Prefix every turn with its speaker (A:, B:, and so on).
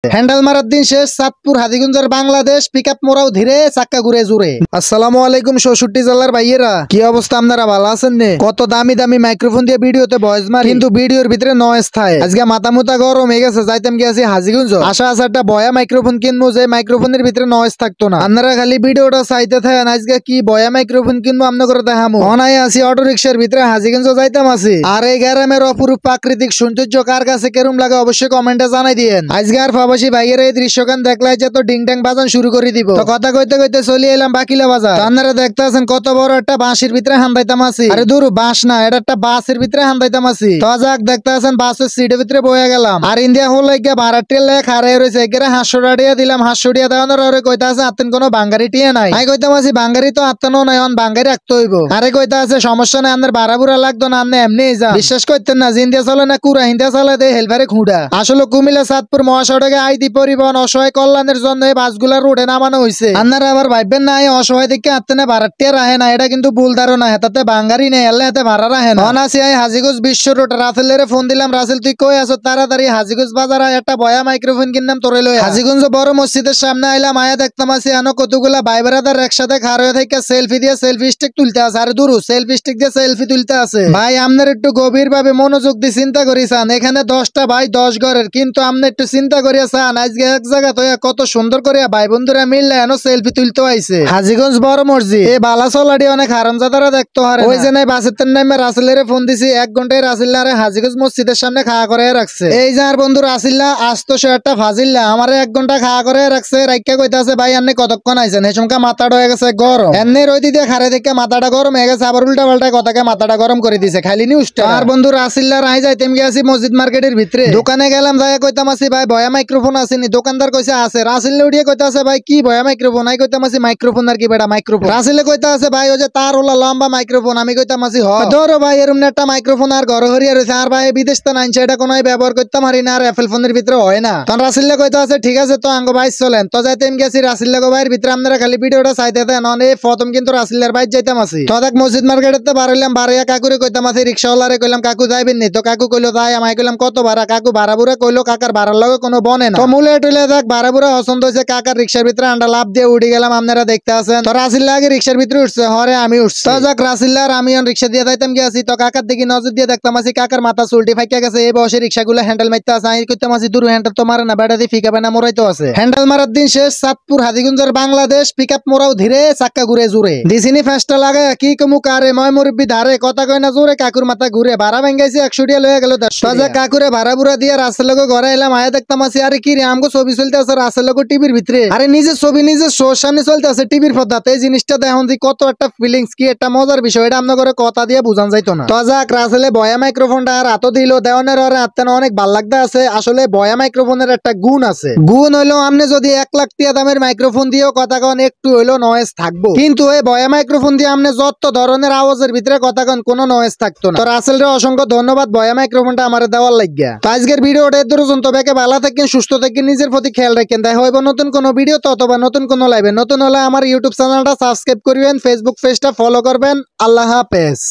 A: Handle মারার দিন শেষ, চাঁদপুর হাজীগঞ্জের বাংলাদেশ, পিকআপ মোড়াও ধীরে, চাক্কা ঘুরে জুড়ে। আসসালামু আলাইকুম ৬৪ জেলার ভাইয়েরা, কি অবস্থা? আপনারা ভালো আছেন নে? কত দামি দামি মাইক্রোফোন দিয়ে ভিডিওতে ভয়েস মারি, কিন্তু ভিডিওর ভিতরে নয়েজ থাকে। আজকে মাথা মুতা গরম হয়ে গেছে, যাইতাম গিয়েছি হাজীগঞ্জ। আশা আছে একটা বয়া মাইক্রোফোন কিনবো, যে মাইক্রোফোনের ভিতরে নয়েজ থাকতো না। আপনারা খালি ভিডিওটা চাইতে থাকেন, আজকে কি বয়া মাইক্রোফোন কিনবো আমনে করে দেখামু। অনাই আছি অটো রিক্সার ভিতরে, হাজীগঞ্জ যাইতাম আছি। আর এই গ্রামের অপরূপ প্রাকৃতিক সৌন্দর্য কার কাছে কেরম লাগে অবশ্যই কমেন্টে জানাই দিয়েন। আজকে আর প্রবাসী ভাইয়ের এই দৃশ্যখান দেখলাই যে তো ডিং ড্যাং বাজান শুরু করে দিব। তো কথা কইতে কইতে চলে এলাম বাকিলা বাজার। আপনারা দেখতে আছেন কত বড় একটা বাঁশের ভিতরে হান্দাইতাম আছি। আরে দূর, বাঁশ না, এটা একটা বাসের ভিতরে হান্দাইতাম আছি। তো যাক, দেখতে আছেন বাসের সিটের ভিতরে বয়ে গেলাম। আর ইন্ডিয়া হল গিয়া ভাড়া টেলে খারাই রয়েছে, এগেরে 500 টাকা দিলাম। 500 টাকা দেওয়ানোর ওরে কইতা আছে আত্তেন কোনো বাঙ্গারি টিয়া নাই। আমি কইতাম আছি বাঙ্গারি তো আত্তানো নাই, অন বাঙ্গারি রাখতে হইব। আরে কইতা আছে সমস্যা নাই, আপনার ভাড়া বুড়া লাগতো না, আপনি এমনি যান। বিশ্বাস করতেন না, জিন্দিয়া চলে না কুড়া হিন্দিয়া চলে দে হেলভারে খুঁড়া। আসলে কুমিল্লা চাঁদপুর মহাসড়কে আইডি পরিবহন অসহায় কল্যাণের জন্য এই বাসগুলা রোডে নামানো হয়েছে। আপনারা আবার ভাববেন না এই অসহায় দিকে আত্মনে ভাড়াটিয়া রাহে না, এটা কিন্তু ভুল ধারণা। হেতাতে বাঙ্গারি নেই, এলে হাতে ভাড়া রাহে না। অনাসি আই হাজীগঞ্জ বিশ্ব রোড। রাসেলের ফোন দিলাম, রাসেল তুই কই আছো? তাড়াতাড়ি হাজীগঞ্জ বাজার একটা বয়া মাইক্রোফোন কিনলাম তোরে লই। হাজীগঞ্জ বড় মসজিদের সামনে আইলাম, আয়া দেখতাম আছি আনো কতগুলা ভাই বেড়াদার একসাথে খাড় হয়ে থেকে সেলফি দিয়ে সেলফি স্টিক তুলতে আছে। আর দূর, সেলফি স্টিক দিয়ে সেলফি তুলতে আছে। ভাই আপনার একটু গভীর ভাবে মনোযোগ দিয়ে চিন্তা করিসান, এখানে 10টা ভাই 10 ঘরের, কিন্তু আপনি একটু চিন্তা করিয়া চান আজকে এক জায়গা তো কত সুন্দর করে ভাই বন্ধুরা মিললে এনো সেলফি তুলতে আইছে। হাজীগঞ্জ বড় মসজিদ এই বালাসলাডি অনেক হারামজাদারা দেখতে হারে। ওই যে নাই বাসের নামে রাসেলের ফোন দিছি, 1 ঘন্টায় রাসিল্লারে হাজীগঞ্জ মসজিদের সামনে খাওয়া করে রাখছে। এই যে আর বন্ধু রাসিল্লা আসতো সে একটা ফাজিল্লা, আমারে 1 ঘন্টা খাওয়া করে রাখছে। রাইকা কইতাছে ভাই আপনি কতক্ষণ আইছেন? এই সমকা মাথাটা হয়ে গেছে গরম। এমনি রই দিতে খারে দেখে মাথাটা গরম হয়ে গেছে, আবার উল্টা পাল্টা কথাকে মাথাটা গরম করে দিছে খালি নিউজটা। আর বন্ধু রাসিল্লার আই যাইতেম গিয়েছি মসজিদ মার্কেটের ভিতরে, দোকানে গেলাম, যাই কইতাম আছি ভাই বয়া মাইক্রোফোন আসেনি? দোকানদার কইছে আছে। রাসিল্লা উঠিয়ে কইতা আছে ভাই কি বয়া মাইক্রোফোন? আই কইতাম আছি মাইক্রোফোন আর কি বেটা মাইক্রোফোন। রাসিলে কইতা আছে ভাই ওই যে তার হলো লম্বা মাইক্রোফোন। আমি কইতাম আছি হ ধরো ভাই এরকম একটা মাইক্রোফোন আর ঘর হরিয়া রয়েছে। আর ভাই বিদেশ তো নাইছে, এটা কোনো ব্যবহার করতাম হারি না, আর অ্যাপেল ফোনের ভিতরে হয় না। তখন রাসিল্লা কইতা আছে ঠিক আছে তো আঙ্গ ভাই চলেন। তো যাইতেম গেছি রাসিল্লা ভাইয়ের ভিতরে, আপনারা খালি ভিডিওটা চাইতে দেন। এই প্রথম কিন্তু রাসিল্লার বাইর যাইতাম আছি। তো দেখ মসজিদ মার্কেটে বাড়াইলাম, বাড়াইয়া কাকুরে কইতাম আছি রিক্সাওয়ালারে কইলাম কাকু যাইবেন নি? তো কাকু কইলো যাই। আমি কইলাম কত ভাড়া? কাকু ভাড়া বুড়া কইলো কাকার ভাড়ার লগে কোনো বনে না। তো মুলে টুলে দেখ ভাড়া বুড়া পছন্দ হয়েছে, কাকার রিক্সার ভিতরে আন্ডা লাভ দিয়ে উঠে গেলাম। আপনারা দেখতে আছেন। তো রাসিল্লা আগে রিক্সার ভিতরে উঠছে, হরে আমি উঠছি। তো যাক রাসিল্লা আর আমি রিক্সা দিয়ে যাইতাম গিয়েছি। তো কাকার দিকে নজর দিয়ে দেখতাম আছি কাকার মাথা চুলটি ফাইকা গেছে। এই বসে রিক্সাগুলো হ্যান্ডেল মারতে আছে। আমি কইতাম আছি দূর হ্যান্ডেল তো মারে না, বেড়া দিয়ে ফিকা বানা মোড়াইতে আছে। হ্যান্ডেল মারার দিন শেষ, চাঁদপুর হাজীগঞ্জের বাংলাদেশ, পিকআপ মোড়াও ধীরে, চাক্কা ঘুরে জুড়ে। দিছিনি ফেস্টা লাগে কি কমু কারে ময় মুরব্বি ধারে, কথা কয় না জোরে কাকুর মাথা ঘুরে। ভাড়া ভেঙ্গাইছে 100 টাকা লয়ে গেল 150 টাকা। কাকুরে ভাড়া বুড়া দিয়ে রাস্তার লোক ঘরে এলাম। আয়া দেখতাম আছি আরে কি রে আমগো ছবি চলতে আছে রাস্তার লোক টিভির ভিতরে। আরে নিজের ছবি নিজের শোর সামনে চলতে আছে টিভির পর্দাতে। এই জিনিসটা দেখুন কত একটা ফিলিংস, কি একটা মজার বিষয়, এটা আপনার ঘরে কথা দিয়ে বুঝান যাইতো না। তো যাক রাসেলে বয়া মাইক্রোফোনটা আর হাতও দিল, দেওয়ানের ওরে হাতে অনেক ভাল লাগতে আছে। আসলে বয়া মাইক্রোফোনের একটা গুণ আছে, গুণ হইলো আপনি যদি 1 লাখ টাকা দামের মাইক্রোফোন দিয়েও কথা কন একটু হইলো নয়েজ থাকবো, কিন্তু এই বয়া মাইক্রোফোন দিয়ে আপনি যত ধরনের আওয়াজের ভিতরে কথা কন কোনো নয়েজ থাকতো না। তো রাসেলরে অসংখ্য ধন্যবাদ বয়া মাইক্রোফোনটা আমার দেওয়ার লাগিয়া। তো আজকের ভিডিওটা এর পর্যন্ত, বেকে ভালো থাকেন, সুস্থ থাকেন, নিজের প্রতি খেয়াল রাখেন। দেখা হইব নতুন কোনো ভিডিও, অথবা নতুন কোনো লাইভে। নতুন হলে আমার ইউটিউব চ্যানেলটা সাবস্ক্রাইব করবেন, ফেসবুক পেজটা ফলো করবেন। আল্লাহ হাফেজ।